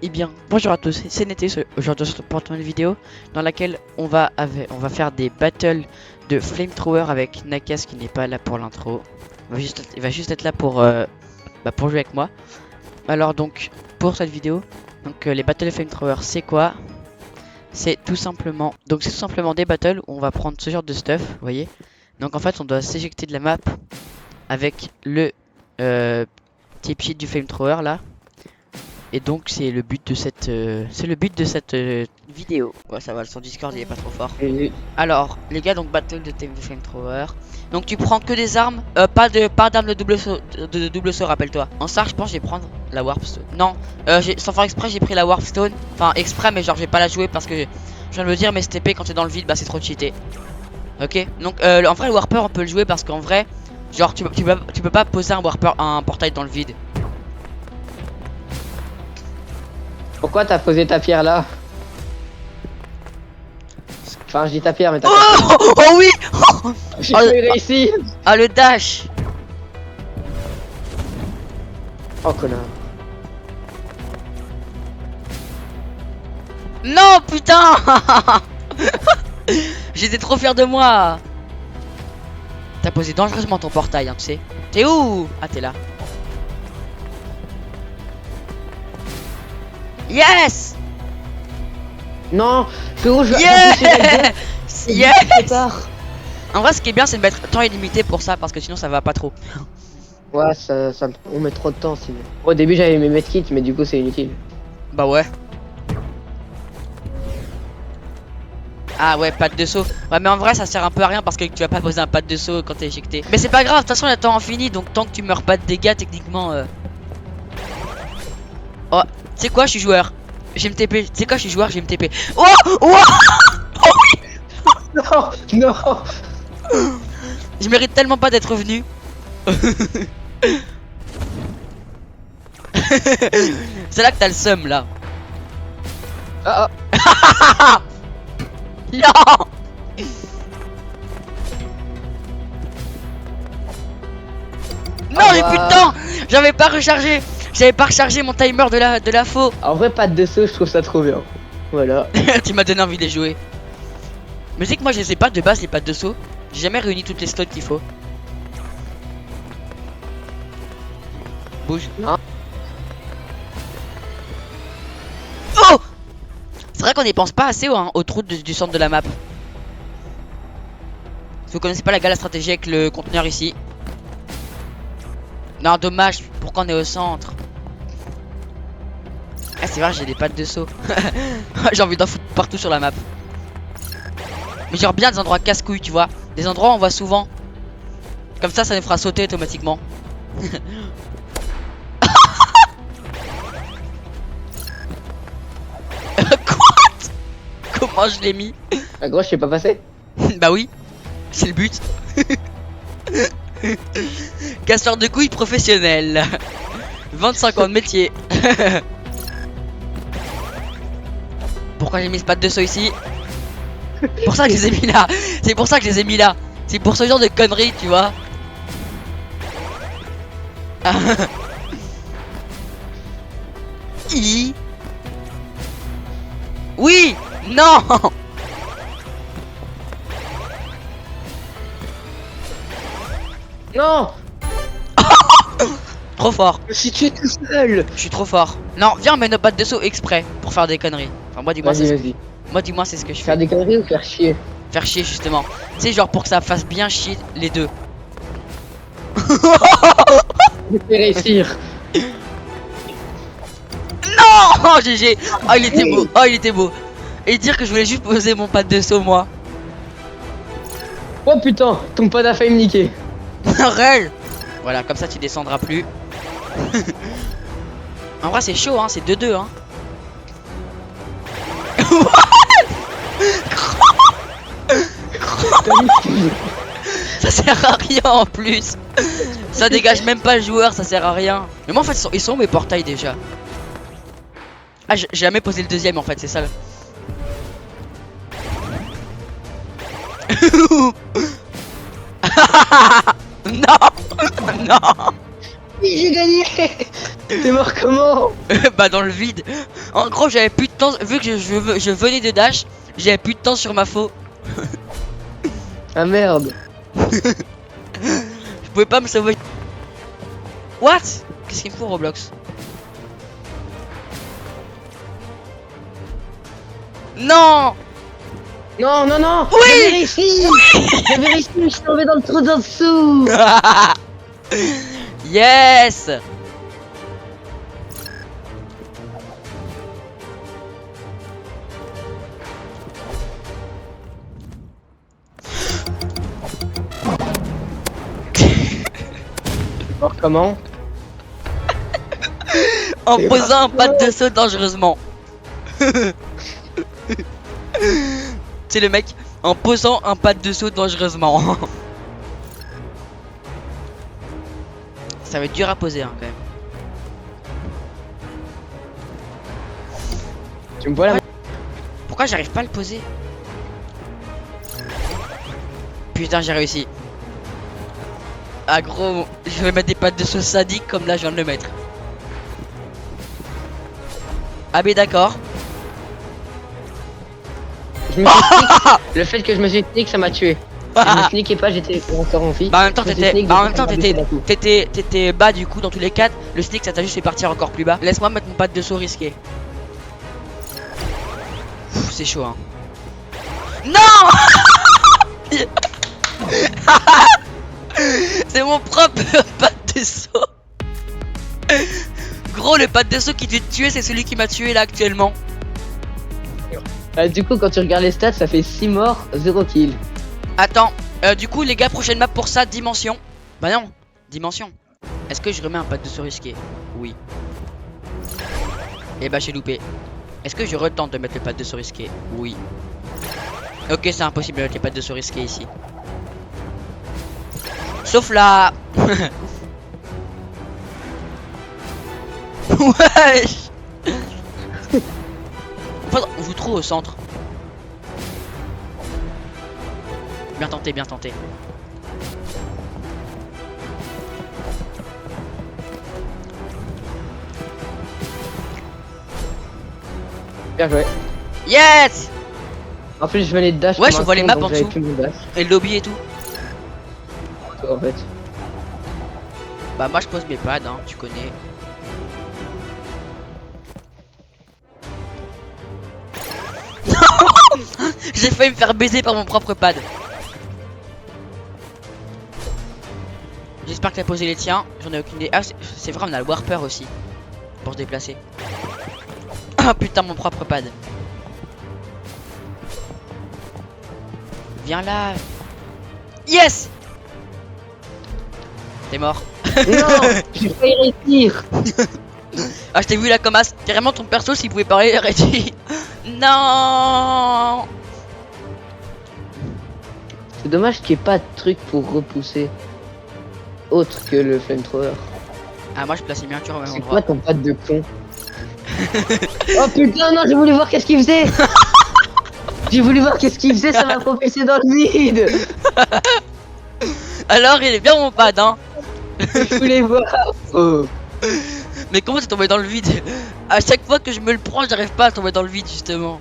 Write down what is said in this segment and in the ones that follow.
Eh bien, bonjour à tous, c'est Nété. Aujourd'hui, on se retrouve pour une vidéo dans laquelle on va faire des battles de flamethrower avec Nakas qui n'est pas là pour l'intro. Il va juste être là pour jouer avec moi. Alors donc, pour cette vidéo, les battles de flamethrower, c'est quoi? C'est tout simplement des battles où on va prendre ce genre de stuff, vous voyez. Donc en fait, on doit s'éjecter de la map avec le type sheet du flamethrower là. Et donc c'est le but de cette vidéo. Ouais, ça va, le son Discord il est pas trop fort. Alors les gars, donc battle de Team Flamethrower. Donc tu prends que des armes, pas d'armes de double saut, rappelle-toi. En ça je pense que je vais prendre la Warpstone. Non, sans faire exprès j'ai pris la Warpstone. Enfin exprès, mais genre je vais pas la jouer parce que je viens de me dire, mais cette épée quand t'es dans le vide bah c'est trop cheaté. Ok, donc en vrai le Warper on peut le jouer parce qu'en vrai genre tu peux pas poser un portail dans le vide. Pourquoi t'as posé ta pierre là? Enfin, je dis ta pierre, mais t'as Oh oui. J'ai failli réussir. Ah le dash. Oh connard. Non putain. J'étais trop fier de moi. T'as posé dangereusement ton portail, hein, tu sais. T'es où? Ah t'es là. Yes. Non, c'est où je Yes. Yes. Tard. En vrai ce qui est bien c'est de mettre temps illimité pour ça, parce que sinon ça va pas trop. Ouais, on met trop de temps sinon. Au début j'avais mes medkits, mais du coup c'est inutile. Bah ouais. Ah ouais, patte de saut. Ouais, mais en vrai ça sert un peu à rien parce que tu vas pas poser un patte de saut quand t'es éjecté. Mais c'est pas grave, de toute façon il y a temps infini, donc tant que tu meurs pas de dégâts techniquement. Oh, tu sais quoi, je suis joueur. J'ai me TP. Tu sais quoi, je suis joueur, j'ai me TP. Oh, oh, oh oui. Non, non. Je mérite tellement pas d'être revenu. C'est là que t'as le seum là. Ah, Non. Non, j'ai plus de temps. J'avais pas rechargé. J'avais pas rechargé mon timer de la faux. En vrai, pas de saut, je trouve ça trop bien. Voilà. Tu m'as donné envie de les jouer. Mais c'est que moi je les ai pas de base, les pattes de saut. J'ai jamais réuni toutes les slots qu'il faut. Bouge. Non. Oh. C'est vrai qu'on n'y pense pas assez aux trous du centre de la map. Si vous connaissez pas la gala stratégie avec le conteneur ici. Non, dommage, pourquoi on est au centre? Ah c'est vrai, j'ai des pattes de saut. J'ai envie d'en foutre partout sur la map. Mais genre bien des endroits casse-couilles, tu vois. Des endroits où on voit souvent. Comme ça nous fera sauter automatiquement. Quoi? Comment je l'ai mis? Ah, gros, je sais pas passer. Bah oui, c'est le but. Casseur de couilles professionnel. 25 ans de métier. Pourquoi j'ai mis ce patte de saut ici? Pour ça que je les ai mis là. C'est pour ça que je les ai mis là. C'est pour ce genre de conneries, tu vois. I. Oui. Non. Non. Trop fort. Je me suis tué tout seul. Je suis trop fort. Non, viens, on met nos pattes de saut exprès pour faire des conneries. Enfin, moi, dis-moi, Vas-y. dis-moi, c'est ce que je fais. Faire des conneries ou faire chier? Faire chier, justement. Tu sais, genre pour que ça fasse bien chier les deux. Je vais réussir. Non. Oh, GG. Oh, il était beau. Oh, il était beau. Et dire que je voulais juste poser mon patte de saut, moi. Oh putain, ton pote a failli me niquer. Réel. Voilà, comme ça, tu descendras plus. En vrai, c'est chaud, hein. C'est 2-2, hein. Ça sert à rien en plus. Ça dégage même pas le joueur, ça sert à rien. Mais moi en fait ils sont où mes portails déjà? Ah j'ai jamais posé le deuxième en fait, c'est ça. Non. Non. Oui, j'ai gagné. T'es mort comment? Bah dans le vide. En gros j'avais plus de temps, vu que je venais de dash, j'avais plus de temps sur ma faux. Ah merde. Je pouvais pas me sauver. What? Qu'est-ce qu'il me faut Roblox? Non. Non, non, non. Oui. J'avais réussi. J'avais réussi, mais je suis tombé dans le trou d'en dessous. Yes. Mort comment? En C'est posant un pas pas de saut dangereusement. C'est le mec en posant un pas de saut dangereusement. Ça va être dur à poser hein, quand même. Tu me vois là? Pourquoi j'arrive pas à le poser? Putain j'ai réussi. Ah gros, je vais mettre des pattes de sauce sadique comme là je viens de le mettre. Ah mais d'accord. Je me suis sneak. Le fait que je me suis sneak, ça m'a tué. Si je me sneakais pas, j'étais encore en vie. Bah en même temps Je me suis t'étais sneak, bah, en du même coup, temps ça m'a baissé d'un coup. t'étais bas du coup dans tous les cas. Le sneak ça t'a juste fait partir encore plus bas. Laisse-moi mettre mon patte de saut risqué. C'est chaud hein. Non. C'est mon propre patte de saut. Gros le patte de saut qui devait te tuer c'est celui qui m'a tué là actuellement. Du coup, quand tu regardes les stats, ça fait 6 morts, 0 kill. Attends, du coup les gars, prochaine map pour ça, dimension. Bah non, dimension. Est-ce que je remets un patte de saut risqué? Oui. Et bah j'ai loupé. Est-ce que je retente de mettre le patte de saut risqué? Oui. Ok, c'est impossible de mettre les pattes de saut risqué ici. Sauf là. Wesh. On joue trop au centre. Bien tenté, bien tenté. Bien joué. Yes. En plus, je venais de dash. Ouais, comme je un vois les con, maps donc en j'avais dessous. plus mon dash, Et le lobby et tout. en fait. Bah moi je pose mes pads, hein, tu connais. J'ai failli me faire baiser par mon propre pad. J'espère que t'as posé les tiens, j'en ai aucune idée. Ah c'est vrai, on a le warper aussi. Pour se déplacer. Ah putain mon propre pad. Viens là. Yes. T'es mort. Non, j'ai failli réussir. Ah je t'ai vu là comme as. Carrément ton perso s'il pouvait parler il aurait dit non. C'est dommage qu'il n'y ait pas de truc pour repousser. Autre que le flamethrower. Ah moi je place les miniatures au même C'est endroit. quoi ton patte de con? Oh putain, non, j'ai voulu voir qu'est-ce qu'il faisait. J'ai voulu voir qu'est-ce qu'il faisait, ça m'a propulsé dans le vide. Alors il est bien mon pad hein. Je voulais voir. Oh. Mais comment t'es tombé dans le vide? À chaque fois que je me le prends j'arrive pas à tomber dans le vide justement.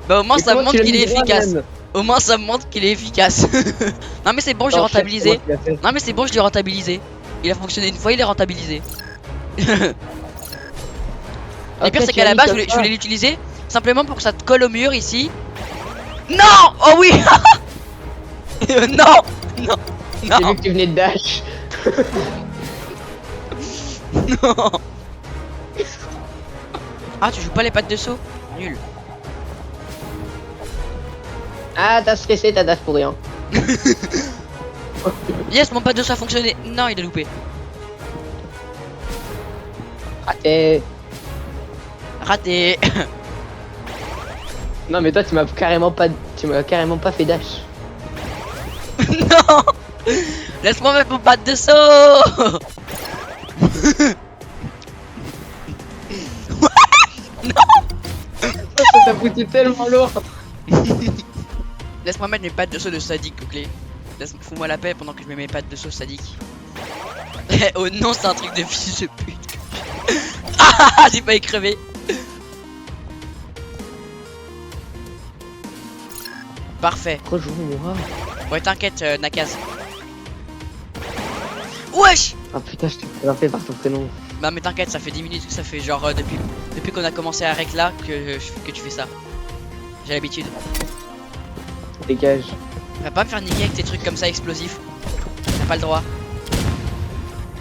Bah au moins Et ça me comment montre tu l'as qu'il est mis droit, efficace. même? Au moins ça me montre qu'il est efficace. Non mais c'est bon, j'ai Non, chef, rentabilisé. comment tu l'as fait? Non mais c'est bon, je l'ai rentabilisé. Il a fonctionné une fois, il est rentabilisé. Le Ok, pire c'est tu qu'à l'as la mis base comme je ça. voulais l'utiliser simplement pour que ça te colle au mur ici. Non. Oh oui. Non. Non. J'ai Non. vu que tu venais de dash. Non. Ah tu joues pas les pattes de saut? Nul. Ah, t'as stressé, t'as dash pour rien. Yes, mon patte de saut a fonctionné. Non, il a loupé. Raté. Raté. Non, mais toi, tu m'as carrément pas fait dash. Non. Laisse-moi mettre mon patte de saut. Ça t'a foutu tellement lourd. Laisse-moi mettre mes pattes de saut de sadique, clé. Fous-moi la paix pendant que je mets mes pattes de saut sadique. Oh non, c'est un truc de fils de pute. Ah, j'ai pas crevé. Parfait. Rejoins-moi. Ouais, t'inquiète, Nakaz. Wesh! Ah putain, je t'ai fait par ton prénom. Bah mais t'inquiète, ça fait 10 minutes que ça fait genre depuis qu'on a commencé à rec là que tu fais ça. J'ai l'habitude. Dégage. Va pas me faire niquer avec tes trucs comme ça explosifs. T'as pas le droit.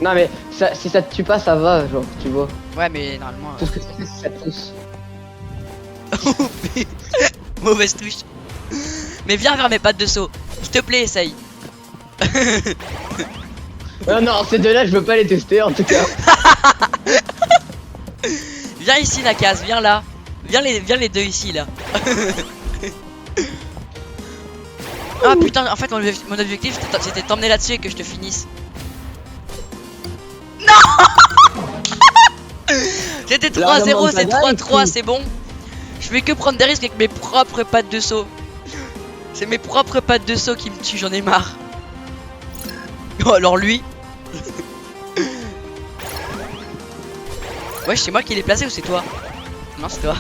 Non mais ça, si ça te tue pas, ça va, genre, tu vois. Ouais mais normalement... Tout ce que ça fait, c'est ça te pousse. Mauvaise touche. Mais viens vers mes pattes de saut. S'il te plaît, essaye. Non, ces deux-là, je veux pas les tester en tout cas. Viens ici, Nakaz, viens là. Viens les deux ici là. Ah putain, en fait mon objectif c'était de t'emmener là-dessus et que je te finisse. Non. C'était 3-0, c'est 3-3, c'est bon. Je vais que prendre des risques avec mes propres pattes de saut. C'est mes propres pattes de saut qui me tuent, j'en ai marre. Oh, alors lui. Ouais, c'est moi qui l'ai placé ou c'est toi? Non, c'est toi.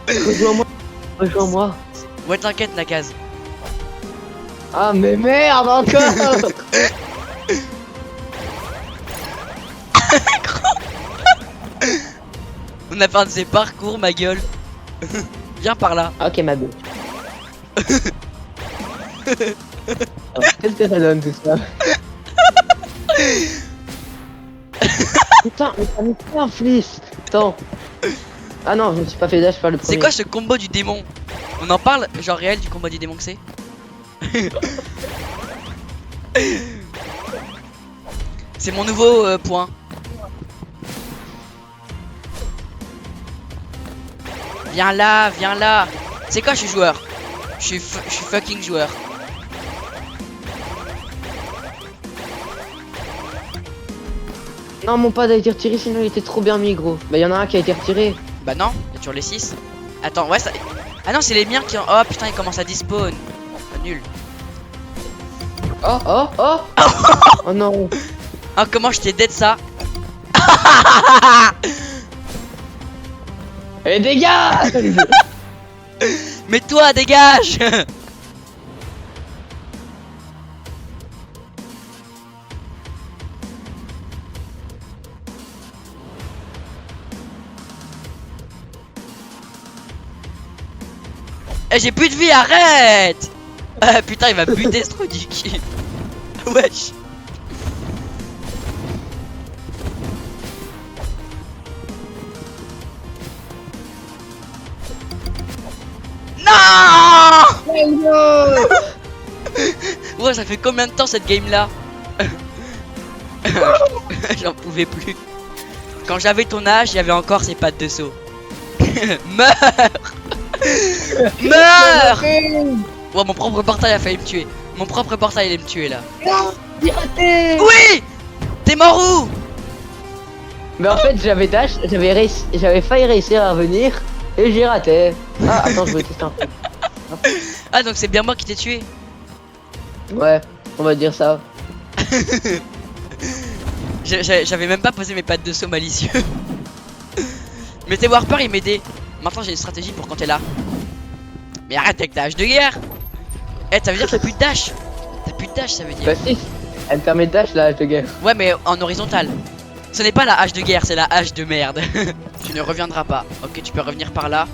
Rejoins-moi. Rejoins-moi. Ouais, t'inquiète, Nakaz. Ah mais merde encore. On a fait un de ces parcours, ma gueule. Viens par là. Ok, ma belle. Qu'est-ce que ça donne tout ça? Putain, mais ça me fait un fliss. Attends. Ah non, je me suis pas fait dash par le premier. C'est quoi ce combo du démon? On en parle, genre réel du combo du démon que c'est? C'est mon nouveau point. Viens là, viens là. C'est quoi, je suis joueur. Je suis fucking joueur. Non, mon pad a été retiré, sinon il était trop bien mis, gros. Bah, y'en a un qui a été retiré. Bah non, y'a toujours les 6. Attends, ouais, ça... Ah non, c'est les miens qui ont... Oh putain, ils commencent à despawn. Nul. Oh, oh, oh. Oh non. Ah, comment je t'ai dead ça? Et dégage. Mais toi, dégage. Eh, j'ai plus de vie, arrête. Ah putain, il va buter ce trou du cul. Wesh. Non. Ouais, ça fait combien de temps cette game là? J'en pouvais plus. Quand j'avais ton âge, il y avait encore ces pattes de saut. Meurs. Meurs. Ouais, mon propre portail a failli me tuer. Mon propre portail allait me tuer là. Non, j'ai raté. Oui. T'es mort où? Mais en fait, j'avais dash, j'avais failli réussir à revenir et j'ai raté. Ah, attends, je vais tester un truc. Ah, donc c'est bien moi qui t'ai tué. Ouais, on va dire ça. J'avais même pas posé mes pattes de saut malicieux. Mais tes Warper il m'aidait. Maintenant j'ai une stratégie pour quand t'es là. Mais arrête avec ta hache de guerre. Eh, ça veut dire que t'as plus de dash. T'as plus de dash, ça veut dire. Bah si, elle me permet de dash la hache de guerre. Ouais, mais en horizontal. Ce n'est pas la hache de guerre, c'est la hache de merde. Tu ne reviendras pas. Ok, tu peux revenir par là.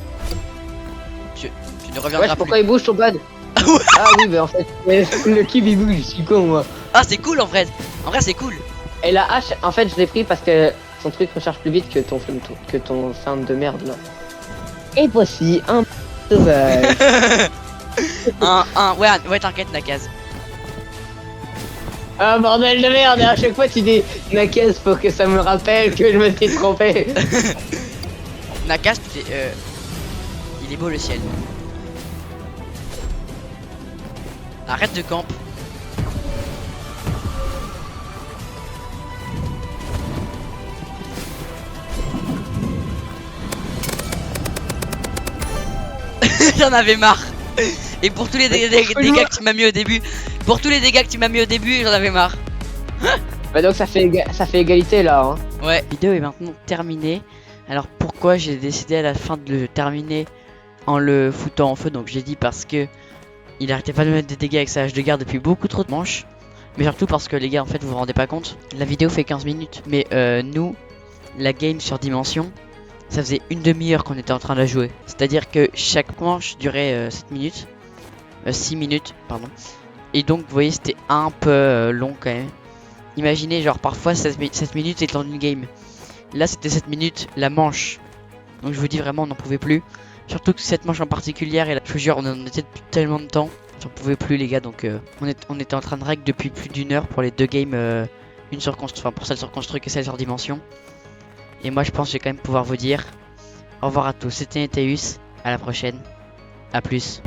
Tu ne reviendras Ouais, plus. pourquoi il bouge ton pad? Ah oui, mais en fait, le cube il bouge, je suis con moi. Ah, c'est cool en vrai. En vrai, c'est cool. Et la hache, en fait, je l'ai pris parce que son truc recharge plus vite que ton sound de merde là. Et voici un sauvage. Ouais, t'inquiète, Nakaz. Ah bordel de merde, et à chaque fois tu dis Nakaz pour que ça me rappelle que je me suis trompé. Nakaz, il est beau le ciel. Arrête de camp. J'en avais marre. Et pour tous les dégâts que tu m'as mis au début, Pour tous les dégâts que tu m'as mis au début, j'en avais marre. Bah donc ça fait égalité là. Hein. Ouais. La vidéo est maintenant terminée. Alors pourquoi j'ai décidé à la fin de le terminer en le foutant en feu? Donc j'ai dit parce que il arrêtait pas de mettre des dégâts avec sa hache de garde depuis beaucoup trop de manches. Mais surtout parce que les gars, en fait, vous vous rendez pas compte. La vidéo fait 15 minutes. Mais nous, la game sur Dimension, ça faisait une demi-heure qu'on était en train de la jouer. C'est-à-dire que chaque manche durait 7 minutes. 6 minutes, pardon. Et donc, vous voyez, c'était un peu long quand même. Imaginez, genre, parfois 7 minutes étant une game. Là, c'était 7 minutes la manche. Donc, je vous dis vraiment, on n'en pouvait plus. Surtout que cette manche en particulière, et là, je vous jure, on en était depuis tellement de temps. J'en pouvais plus, les gars. Donc, on était en train de règle depuis plus d'une heure pour les deux games. Une sur construit, enfin, pour celle sur construit et celle sur Dimension. Et moi, je pense que je vais quand même pouvoir vous dire au revoir à tous. C'était Neteus. À la prochaine. À plus.